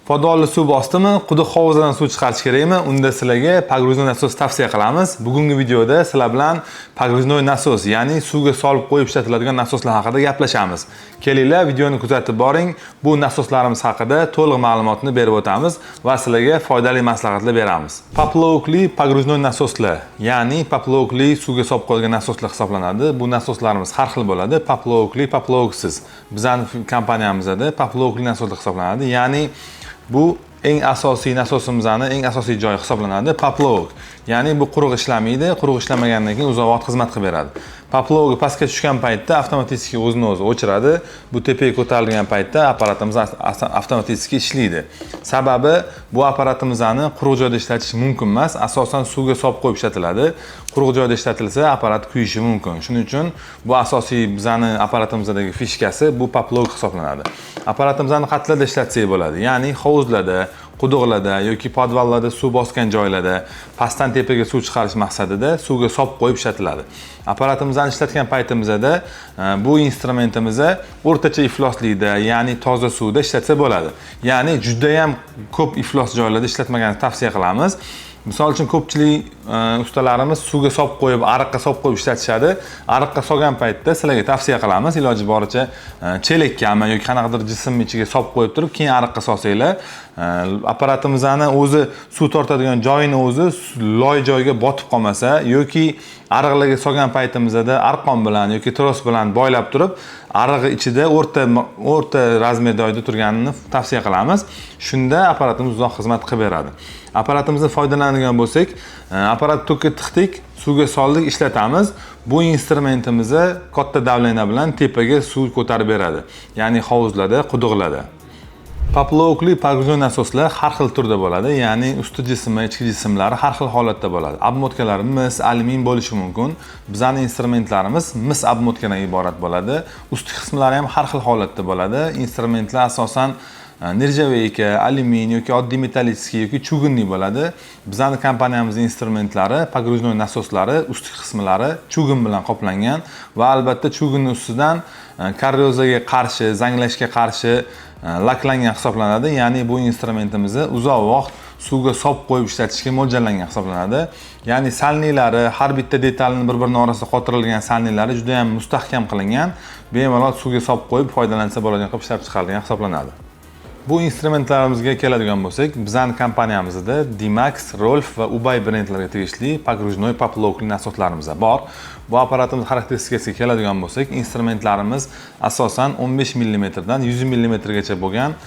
Podolli suv bosdimi, quduq hovuzidan suv chiqarish kerakmi? Unda sizlarga pogruznoy nasos tavsiya qilamiz. Bugungi videoda sizlar bilan pogruznoy nasos, ya'ni suvga solib qo'yib ishlatiladigan nasoslar haqida gaplashamiz. Kelinglar, videoni kuzatib boring. Bu nasoslarimiz haqida to'liq ma'lumotni berib o'tamiz va sizlarga foydali maslahatlar beramiz. Poplovokli pogruznoy nasoslar, ya'ni poplovokli suvga solib qo'yilgan nasoslar hisoblanadi. Bu nasoslarimiz har xil bo'ladi. Poplovokli, poplovoksiz. Bizning kompaniyamizda poplovokli nasoslar hisoblanadi. Ya'ni bu eng asosiy nasosimizning eng asosiy joyi hisoblanadi poplovok. Ya'ni bu quruq ishlamaydi, quruq ishlamagandan keyin uzoq vaqt xizmat qilib beradi. Poplovogi pastga tushgan paytda avtomatik o'zini o'zi o'chiradi. Bu tepaga ko'tarilgan paytda apparatimiz avtomatik ishlaydi. Sababi bu apparatimizni quruq joyda ishlatish mumkin emas, asosan suvga solib qo'yib ishlatiladi. Quruq joyda ishlatilsa apparat kuyishi mumkin. Shuning uchun bu asosiy bizning apparatimizdagi fishkasi bu poplovok hisoblanadi. Apparatimizni qatlarda ishlatsak bo'ladi, ya'ni hovuzlarda, quduqlarda yoki podvallarda suv bosgan joylarda pastdan tepaga suv chiqarish maqsadida suvga solib qo'yib ishlatiladi. Apparatimizni ishlatgan paytimizda bu instrumentimizni o'rtacha ifloslikda, ya'ni toza suvda ishlatsa bo'ladi. Ya'ni juda ham ko'p iflos joylarda ishlatmaganni tavsiya qilamiz. Misol uchun ko'pchilik ustalarimiz suvga solib qo'yib, ariqqa solib qo'yib ishlatishadi. Ariqqa solgan paytda sizlarga tavsiya qilamiz, iloji boricha chelakka yoki qanaqadir jism ichiga solib qo'yib turib, keyin ariqqa solsanglar, apparatimizning o'zi suv tortadigan joyini o'zi loy joyga botib qolmasa yoki ariqlarga solgan paytimizda arqon bilan yoki tros bilan boylab turib, arig'i ichida o'rta razmer joyda turganini tavsiya qilamiz. Shunda apparatimiz uzoq xizmat qilib beradi. Apparatimizni foydalanadigan bo'lsak, apparat to'kka tiqdik, suvga soldik, ishlatamiz. Bu instrumentimizni katta davleniya bilan tepaga suv ko'tarib beradi. Ya'ni hovuzlarda, quduqlarda. Poplovokli pogruznoy nasoslar har xil turda bo'ladi, ya'ni usti jismi, ichki jismlari har xil holatda bo'ladi. Obmotkalari mis, alyumin bo'lishi mumkin. Bizning instrumentlarimiz mis obmotkadan iborat bo'ladi. Ustki qismlari ham har xil holatda bo'ladi. Instrumentlar asosan nirjaveyka, alyumin yoki oddiy metallический yoki chugunli bo'ladi. Bizning kompaniyamizning instrumentlari, pogruznoy nasoslari ustki qismlari chugun bilan qoplangan va albatta chugunning ustidan korroziyaga qarshi, zanglashga qarshi laklangan hisoblanadi. Ya'ni bu instrumentimizni uzoq vaqt suvga solib qo'yib ishlatishga mo'ljallangan hisoblanadi. Ya'ni salnilari, har bitta detalning bir-birining orasida qotirilgan salnilari juda ham mustahkam qilingan, bemalol suvga solib qo'yib foydalansa bo'ladigan qilib ishlab chiqarilgan hisoblanadi. Bu instrumentlarimizga keladigan bo'lsak, bizning kompaniyamizda Dimax, Rolf va Ubay brendlariga tegishli pogruznoy poplovokli nasoslarimiz bor. Bu apparatimiz xarakteristikasiga keladigan bo'lsak, instrumentlarimiz asosan 15 mm dan 100 mm gacha bo'lgan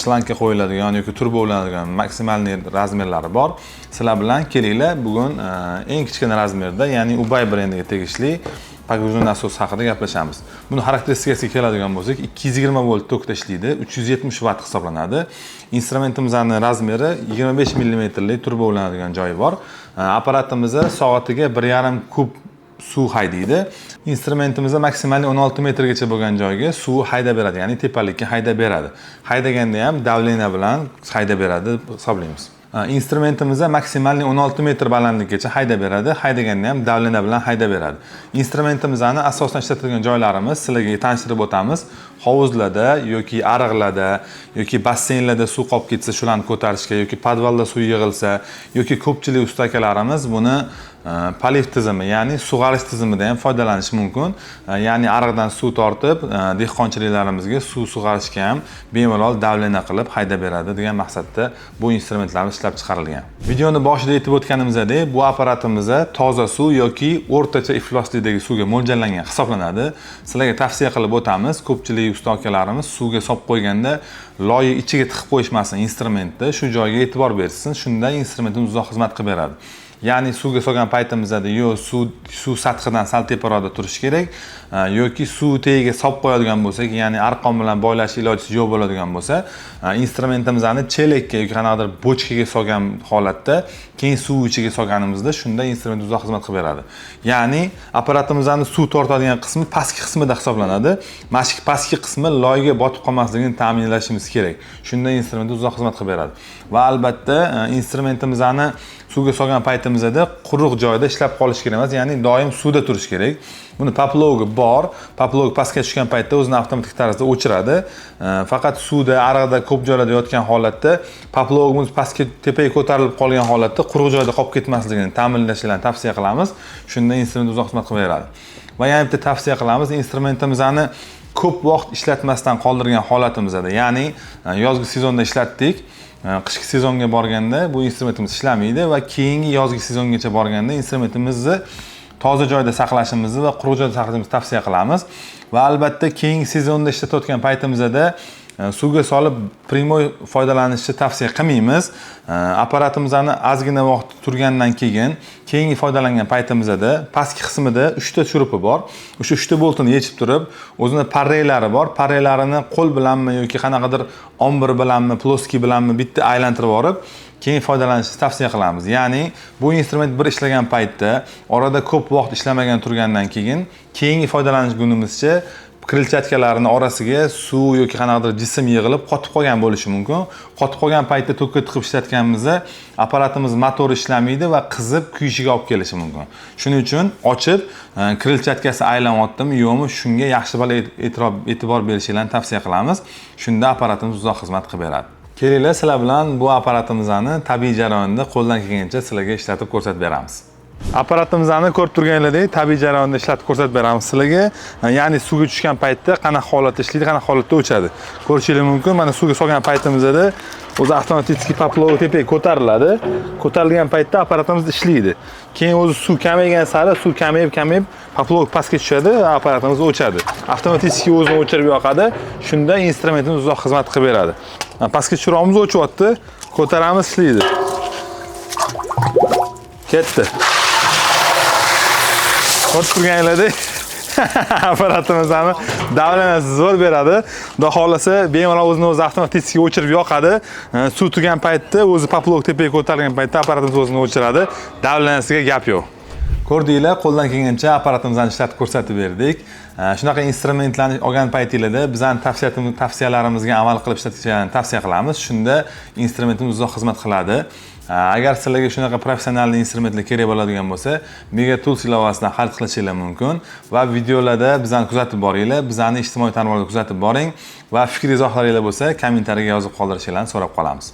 shlanka qo'yiladigan yoki turbo ulanadigan maksimal razmerlari bor. Sizlar bilan kelinglar, bugun eng kichkina razmerda, ya'ni Ubay brendiga tegishli pogruznoy nasos haqida gaplashamiz. Buni xarakteristikasiga keladigan bo'lsak, 220 volt tokda ishlaydi, 370 watt hisoblanadi. Instrumentimizning razmeri 25 mm lik turbo ulanadigan joyi bor. Apparatimizda soatiga 1,5 kub suv haydaydi. Instrumentimizda maksimal 16 metrgacha bo'lgan joyga suv haydab beradi, ya'ni tepalikka haydab beradi. Haydaganda ham davleniya bilan haydab beradi deb hisoblaymiz. Instrumentimizda maksimal 16 metr balandlikgacha haydab beradi. Haydaganda ham davleniya bilan haydab beradi. Instrumentimizning asosan ishlatilgan joylarimiz sizlarga tanishtirib o'tamiz. Hovuzlarda yoki ariqlarda yoki basseynlarda suv qolib ketsa, shularni ko'tarishga yoki podvalda suv yig'ilsa yoki ko'pchilik usta akalarimiz buni paliv tizimi, ya'ni sug'arish tizimida ham foydalanish mumkin. Ya'ni ariqdan suv tortib, dehqonchilarimizga suv sug'arishga ham bemalol davleniya qilib haydab beradi degan maqsadda bu instrumentlarimiz ishlab chiqarilgan. Videoni boshida aytib o'tganimizdek, bu apparatimizda toza suv yoki o'rtacha ifloslikdagi suvga mo'ljallangan hisoblanadi. Sizlarga tavsiya qilib o'tamiz. Ko'pchilik usta akalarimiz suvga solib qo'yganda loyi ichiga tiqib qo'yishmasin instrumentni, shu joyga e'tibor bersin. Shunda instrumentimiz uzoq xizmat qilib beradi. Ya'ni suvga solgan paytimizda suv sathidan sal teparoqda turishi kerak yoki suv tagiga solib qo'yadigan bo'lsak, ya'ni arqon bilan boylash ilojisi yo'q bo'ladigan bo'lsa, instrumentimizni chelakka yoki qanaqadir bochkaga solgan holatda keyin suv ichiga solganimizda shunda instrument uzoq xizmat qilib beradi. Ya'ni apparatimizning suv tortadigan qismi pastki qismida hisoblanadi. Mana shu pastki qismi loyga botib qolmasligini ta'minlashimiz kerak. Shunda instrument uzoq xizmat qilib beradi. Va albatta instrumentimizni suvga solgan paytimizda paytimizda quruq joyda ishlab qolish kerak emas, ya'ni doim suvda turish kerak. Buni poplogi bor. Poplog pastga tushgan paytda o'zini avtomatik tarzda o'chiradi. Faqat suvda, ariqda ko'p joylarda yotgan holatda poplogimiz pastga tepaga ko'tarilib qolgan holatda quruq joyda qolib ketmasligini ta'minlashni tavsiya qilamiz. Shunda instrument uzoq xizmat qilib beradi. Va yana bitta tavsiya qilamiz, instrumentimizni ko'p vaqt ishlatmasdan qoldirgan holatimizda, ya'ni yozgi sezonda ishlatdik, qishki sezonga borganda bu instrumentimiz ishlamaydi va keyingi yozgi sezongacha borganda instrumentimizni toza joyda saqlashimizni va quruq joyda saqlashimizni tavsiya qilamiz. Va albatta keyingi sezonda ishlatayotgan paytimizda suvga solib primoy foydalanishni tavsiya qilmaymiz. Apparatimizni ozgina vaqt turgandan keyin keyingi foydalangan paytimizda pastki qismida 3 ta churupi bor. O'sha 3 ta boltini yechib turib, o'zini parreylari bor. Parreylarini qo'l bilanmi yoki qanaqadir ombir bilanmi, ploski bilanmi bitta aylantirib olib, keyin foydalanishni tavsiya qilamiz. Ya'ni bu instrument bir ishlagan paytda orada ko'p vaqt ishlamagan turgandan keyin keyingi foydalanish kunimizcha krilchatkalarning orasiga suv yoki qanaqadir jism yig'ilib qotib qolgan bo'lishi mumkin. Qotib qolgan paytda tokka tiqib ishlatganimizda apparatimiz motori ishlamaydi va qizib kuyishiga olib kelishi mumkin. Shuning uchun ochib, krilchatkasi aylanyaptimi yo'qmi, shunga yaxshi bala e'tibor berishingizni tavsiya qilamiz. Shunda apparatimiz uzoq xizmat qilib beradi. Kelinglar, sizlar bilan bu apparatimizni tabiiy jarayonda qo'ldan kelgancha sizlarga ishlatib ko'rsatib beramiz. Apparatimizni ko'rib turganingizdek, tabiiy jarayonda ishlatib ko'rsatib beramiz sizlarga. Ya'ni suvga tushgan paytda qanaqa holatda ishlaydi, qanaqa holatda o'chadi. Ko'rishingiz mumkin. Mana suvga solgan paytimizda o'zi avtomatik poplog tepaga ko'tariladi. Ko'tarilgan paytda apparatimiz ishlaydi. Keyin o'zi suv kamaygan sari suv kamayib poplog pastga tushadi va apparatimiz o'chadi. Avtomatik o'zini o'chirib yoqadi. Shunda instrumentimiz uzoq xizmat qilib beradi. Pastga tushiramiz, o'chyapti. Ko'taramiz, ishlaydi. Ketdi. Ko'rib turganingizdek, apparatimizni davlanasi zo'r beradi. Xudo xolasa, bemalol o'zini avtomatik o'chirib yoqadi. Suv turgan paytda o'zi poplog tepaga ko'tarilgan paytda apparatimiz o'zini o'chiradi. Davlanasiga gap yo'q. Ko'rdinglar, qo'ldan kelgancha apparatimizni ishlatib ko'rsatib berdik. Shunaqa instrumentlarni olgan paytingizda bizning tavsiyalarimizga amal qilib ishlatishni tavsiya qilamiz. Shunda instrumentimiz uzoq xizmat qiladi. Agar sizlarga shunaqa professional instrumentlar kerak bo'ladigan bo'lsa, Mega Tools ilovasidan xarid qilishingiz mumkin va videolarda bizni kuzatib boringlar, bizni ijtimoiy tarmoqlarda kuzatib boring va fikr izohlaringiz bo'lsa, kommentariyaga yozib qoldirishingizni so'rab qolamiz.